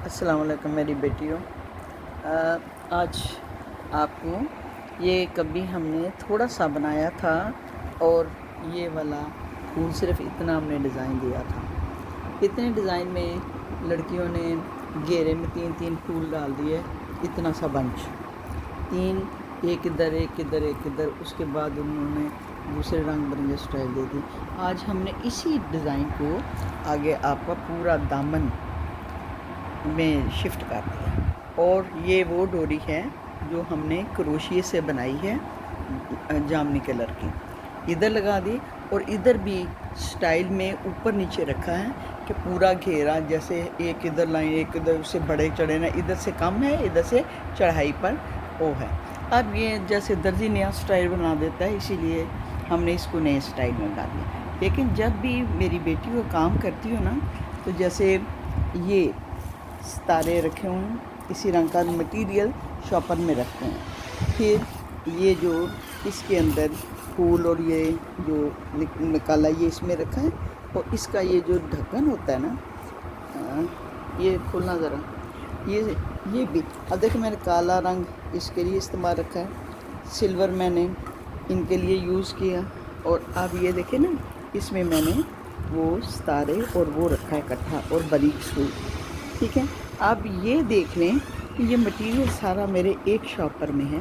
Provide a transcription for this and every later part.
السلام علیکم میری بیٹیوں، آج آپ کو یہ کبھی ہم نے تھوڑا سا بنایا تھا اور یہ والا پھول صرف اتنا ہم نے ڈیزائن دیا تھا۔ اتنے ڈیزائن میں لڑکیوں نے گھیرے میں تین پھول ڈال دیے، اتنا سا بنچ، ایک ادھر ایک ادھر ایک ادھر، اس کے بعد انہوں نے دوسرے رنگ برنگے سٹائل دے دی۔ آج ہم نے اسی ڈیزائن کو آگے آپ کا پورا دامن میں شفٹ کر دیا، اور یہ وہ ڈوری ہے جو ہم نے کروشیے سے بنائی ہے، جامنی کلر کی، ادھر لگا دی اور ادھر بھی سٹائل میں اوپر نیچے رکھا ہے کہ پورا گھیرا جیسے ایک ادھر لائن ایک ادھر سے بڑے چڑھے نا، ادھر سے کم ہے ادھر سے چڑھائی پر وہ ہے۔ اب یہ جیسے درزی نیا سٹائل بنا دیتا ہے، اسی لیے ہم نے اس کو نئے سٹائل میں ڈال دیا۔ لیکن جب بھی میری بیٹی کو کام کرتی ہو نا، تو جیسے یہ ستارے رکھے ہوئے ہیں، اسی رنگ کا مٹیریل شاپر میں رکھتے ہیں، پھر یہ جو اس کے اندر پھول اور یہ جو نکالا یہ اس میں رکھا ہے، اور اس کا یہ جو ڈھکن ہوتا ہے نا، یہ کھولنا ذرا، یہ بھی اب دیکھیں میں نے کالا رنگ اس کے لیے استعمال رکھا ہے، سلور میں نے ان کے لیے یوز کیا، اور اب یہ دیکھیں نا اس میں نے وہ ستارے اور وہ رکھا ہے اکٹھا اور باریک سوئی، ٹھیک ہے۔ اب یہ دیکھ لیں کہ یہ مٹیریل سارا میرے ایک شاپر میں ہے،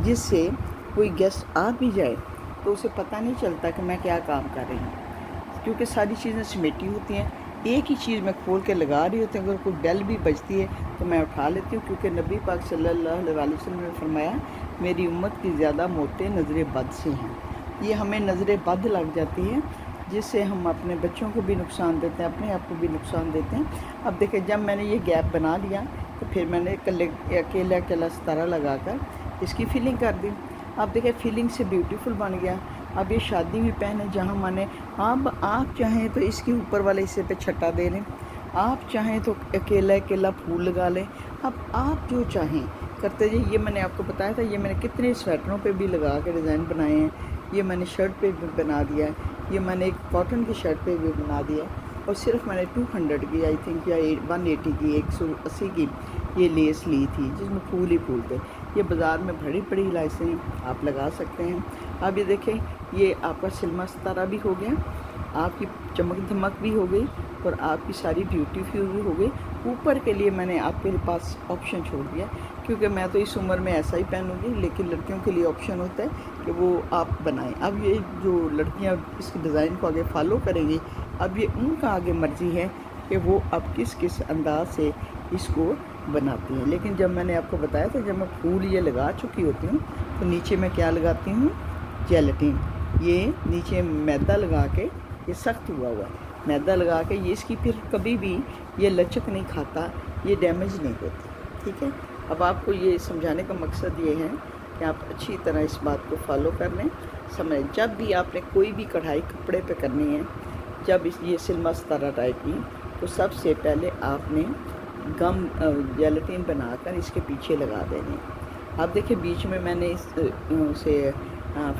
جس سے کوئی گیسٹ آ بھی جائے تو اسے پتہ نہیں چلتا کہ میں کیا کام کر رہی ہوں، کیونکہ ساری چیزیں سمیٹی ہوتی ہیں، ایک ہی چیز میں کھول کے لگا رہی ہوتی ہے۔ اگر کوئی بیل بھی بجتی ہے تو میں اٹھا لیتی ہوں، کیونکہ نبی پاک صلی اللہ علیہ وسلم نے فرمایا میری امت کی زیادہ موتیں نظر بد سے ہیں۔ یہ ہمیں نظر بد لگ جاتی ہے، جس سے ہم اپنے بچوں کو بھی نقصان دیتے ہیں، اپنے آپ کو بھی نقصان دیتے ہیں۔ اب دیکھیں جب میں نے یہ گیپ بنا لیا تو پھر میں نے اکیلا ستارہ لگا کر اس کی فیلنگ کر دی۔ اب دیکھیں فیلنگ سے بیوٹیفل بن گیا۔ اب یہ شادی میں پہنے جہاں مانے، اب آپ چاہیں تو اس کے اوپر والے حصے پہ چھٹا دے لیں، آپ چاہیں تو اکیلا پھول لگا لیں، اب آپ جو چاہیں کرتے جائیں۔ یہ میں نے آپ کو بتایا تھا، یہ میں نے کتنے سویٹروں پہ بھی لگا کے ڈیزائن بنائے ہیں، یہ میں نے شرٹ پہ بھی بنا دیا ہے، یہ میں نے ایک کاٹن کی شرٹ پہ بھی بنا دیا ہے، اور صرف میں نے 200 کی آئی تھنک یا 180 کی 180 کی یہ لیس لی تھی، جس میں پھول ہی پھول تھے۔ یہ بازار میں بڑی لائسیں آپ لگا سکتے ہیں۔ اب یہ دیکھیں یہ آپ کا سلما ستارہ بھی ہو گیا، آپ کی چمک دھمک بھی ہو گئی، اور آپ کی ساری بیوٹیفل بھی ہو گئی۔ اوپر کے لیے میں نے آپ کے پاس آپشن چھوڑ دیا، کیونکہ میں تو اس عمر میں ایسا ہی پہنوں گی، لیکن لڑکیوں کے لیے آپشن ہوتا ہے کہ وہ آپ بنائیں۔ اب یہ جو لڑکیاں اس ڈیزائن کو آگے فالو کریں گی، اب یہ ان کا آگے مرضی ہے کہ وہ اب کس انداز سے اس کو بناتی ہیں۔ لیکن جب میں نے آپ کو بتایا تھا، جب میں پھول یہ لگا چکی ہوتی ہوں تو نیچے میں کیا لگاتی ہوں؟ جیلٹین۔ یہ نیچے میدا لگا کے، یہ سخت ہوا ہے میدا لگا کے، یہ اس کی پھر کبھی بھی یہ لچک نہیں کھاتا، یہ ڈیمیج نہیں ہوتی، ٹھیک ہے۔ اب آپ کو یہ سمجھانے کا مقصد یہ ہے کہ آپ اچھی طرح اس بات کو فالو کر لیں، سمجھ۔ جب بھی آپ نے کوئی بھی کڑھائی کپڑے پہ کرنی ہے، جب یہ سلما ستارہ ٹائپ کی، تو سب سے پہلے آپ نے گم جیلٹین بنا کر اس کے پیچھے لگا دینے۔ اب دیکھیں بیچ میں نے اس سے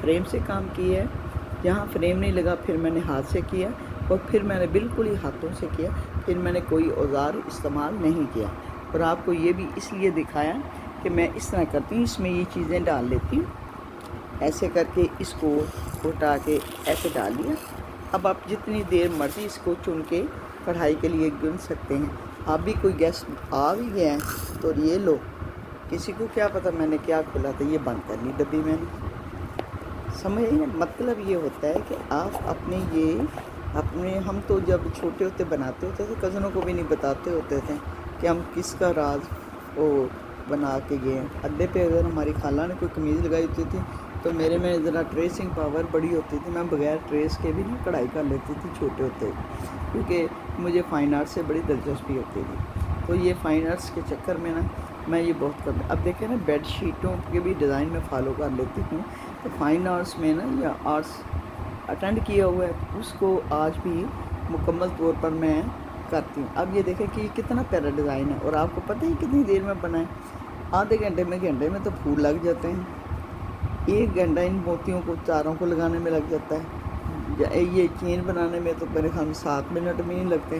فریم سے کام کیا ہے، جہاں فریم نہیں لگا پھر میں نے ہاتھ سے کیا، اور پھر میں نے بالکل ہی ہاتھوں سے کیا، پھر میں نے کوئی اوزار استعمال نہیں کیا۔ اور آپ کو یہ بھی اس لیے دکھایا کہ میں اس طرح کرتی ہوں، اس میں یہ چیزیں ڈال لیتی ہوں، ایسے کر کے اس کو اٹھا کے ایسے ڈال دیا۔ اب آپ جتنی دیر مرضی اس کو چن کے کڑھائی کے لیے گن سکتے ہیں۔ آپ بھی کوئی گیسٹ آ بھی گیا ہے تو یہ لو، کسی کو کیا پتہ میں نے کیا کھولا تھا، یہ بند کر لی ڈبی میں نے، سمجھ مطلب یہ ہوتا ہے کہ آپ ہم تو جب چھوٹے ہوتے بناتے ہوتے تھے، کزنوں کو بھی نہیں بتاتے ہوتے تھے کہ ہم کس کا راز وہ بنا کے گئے ہیں۔ اڈے پہ اگر ہماری خالہ نے کوئی قمیض لگائی ہوتی تھی تو میرے میں ذرا ٹریسنگ پاور بڑی ہوتی تھی، میں بغیر ٹریس کے بھی نا کڑھائی کر لیتی تھی چھوٹے ہوتے، کیونکہ مجھے فائن آرٹ سے بڑی دلچسپی ہوتی تھی۔ تو یہ فائن آرٹس کے چکر میں نا میں یہ بہت کرتا۔ اب دیکھیں نا بیڈ شیٹوں کے بھی ڈیزائن میں فالو کر لیتی ہوں، تو فائن آرٹس میں نا یا آرٹس اٹینڈ کیا ہوا ہے اس کو آج بھی مکمل طور پر میں کرتی ہوں۔ اب یہ دیکھیں کہ یہ کتنا پیارا ڈیزائن ہے، اور آپ کو پتہ ہی کتنی دیر میں بنائیں، آدھے گھنٹے میں تو پھول لگ جاتے ہیں، 1 گھنٹہ ان موتیوں کو تاروں کو لگانے میں لگ جاتا ہے، یہ چین بنانے میں تو میرے خیال میں 7 منٹ بھی نہیں لگتے۔